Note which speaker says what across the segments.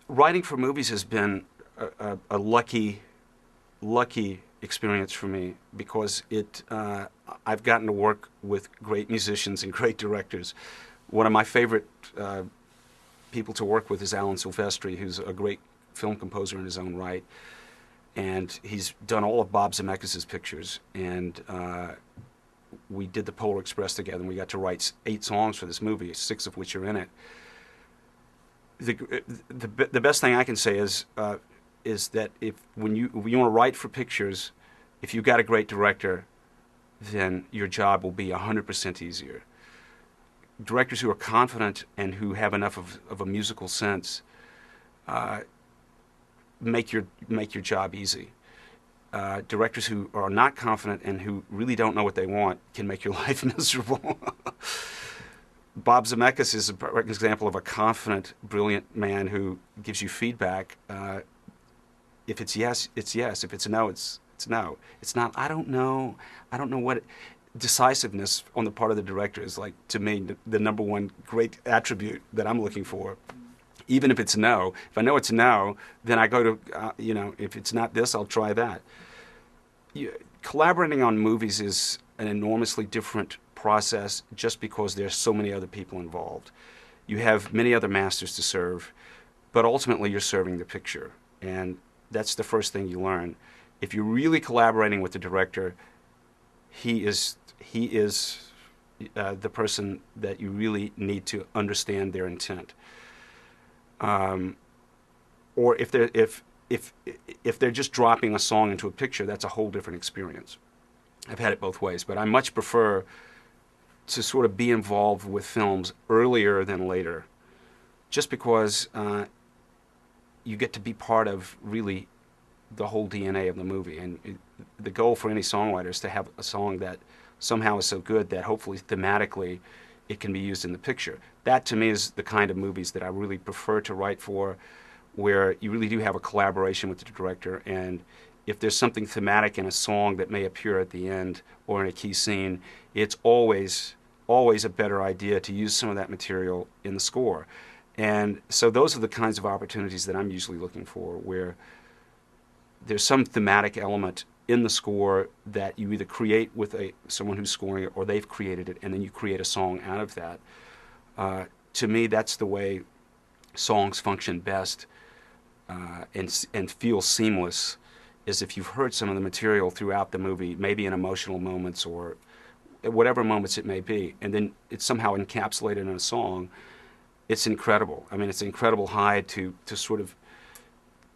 Speaker 1: Writing for movies has been a lucky experience for me because I've gotten to work with great musicians and great directors. One of my favorite people to work with is Alan Silvestri, who's a great film composer in his own right, and he's done all of Bob Zemeckis' pictures. And we did the Polar Express together, and we got to write 8 songs for this movie, 6 of which are in it. The best thing I can say is that when you want to write for pictures, if you've got a great director, then your job will be 100% easier. Directors who are confident and who have enough of a musical sense make your job easy. Directors who are not confident and who really don't know what they want can make your life miserable. Bob Zemeckis is an example of a confident, brilliant man who gives you feedback. If it's yes, it's yes. If it's no, it's no. It's not, I don't know what. Decisiveness on the part of the director is, like, to me, the number one great attribute that I'm looking for. Even if it's no, if I know it's no, then I go to, if it's not this, I'll try that. Collaborating on movies is an enormously different process just because there's so many other people involved. You have many other masters to serve, but ultimately you're serving the picture. And that's the first thing you learn. If you're really collaborating with the director, he is the person that you really need to understand their intent. Or if they're just dropping a song into a picture, that's a whole different experience. I've had it both ways, but I much prefer to sort of be involved with films earlier than later, just because you get to be part of really the whole DNA of the movie. And the goal for any songwriter is to have a song that somehow is so good that hopefully thematically it can be used in the picture. That to me is the kind of movies that I really prefer to write for, where you really do have a collaboration with the director, and if there's something thematic in a song that may appear at the end or in a key scene, it's always a better idea to use some of that material in the score. And so those are the kinds of opportunities that I'm usually looking for, where there's some thematic element in the score that you either create with someone who's scoring it, or they've created it, and then you create a song out of that. To me, that's the way songs function best and feel seamless, is if you've heard some of the material throughout the movie, maybe in emotional moments or whatever moments it may be, and then it's somehow encapsulated in a song. It's incredible. I mean, it's an incredible high to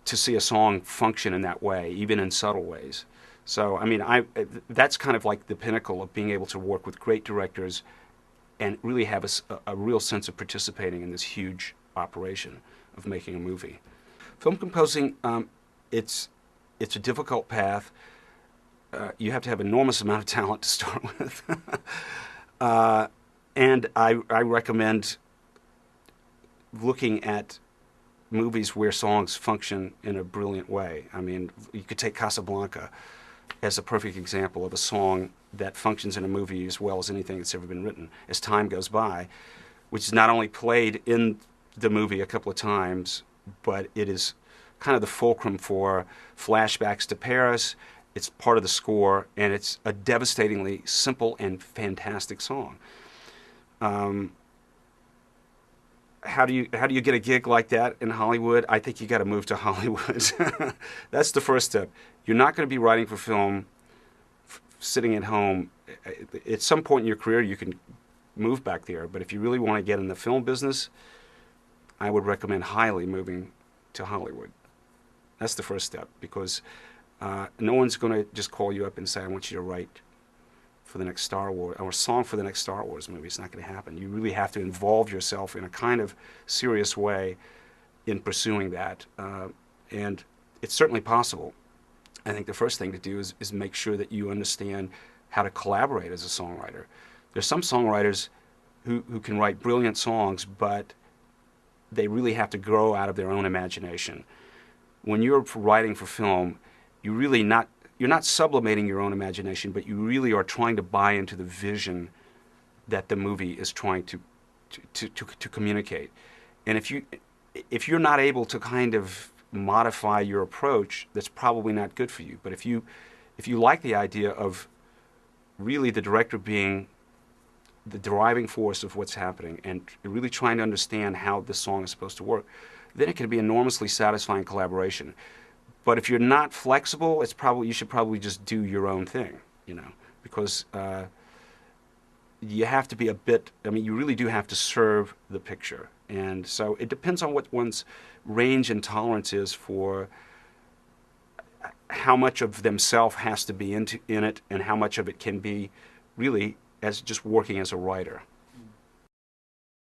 Speaker 1: see a song function in that way, even in subtle ways. So, I mean, that's kind of like the pinnacle of being able to work with great directors and really have a real sense of participating in this huge operation of making a movie. Film composing, it's a difficult path. You have to have an enormous amount of talent to start with. And I recommend looking at movies where songs function in a brilliant way. I mean, you could take Casablanca as a perfect example of a song that functions in a movie as well as anything that's ever been written. As Time Goes By, which is not only played in the movie a couple of times, but it is kind of the fulcrum for flashbacks to Paris. It's part of the score, and it's a devastatingly simple and fantastic song. How do you get a gig like that in Hollywood? I think you got to move to Hollywood. That's the first step. You're not going to be writing for film sitting at home. At some point in your career, you can move back there. But if you really want to get in the film business, I would recommend highly moving to Hollywood. That's the first step, because no one's going to just call you up and say, I want you to write for the next Star Wars, or a song for the next Star Wars movie. It's not going to happen. You really have to involve yourself in a kind of serious way in pursuing that. And it's certainly possible. I think the first thing to do is make sure that you understand how to collaborate as a songwriter. There's some songwriters who can write brilliant songs, but they really have to grow out of their own imagination. When you're writing for film, you're not sublimating your own imagination, but you really are trying to buy into the vision that the movie is trying to communicate. And if you if you're not able to kind of modify your approach, that's probably not good for you. But if you like the idea of really the director being the driving force of what's happening and really trying to understand how this song is supposed to work, then it can be enormously satisfying collaboration. But if you're not flexible, it's probably you should probably just do your own thing, you know, because you have to be a bit. I mean, you really do have to serve the picture, and so it depends on what one's range and tolerance is for how much of themselves has to be in it, and how much of it can be really as just working as a writer.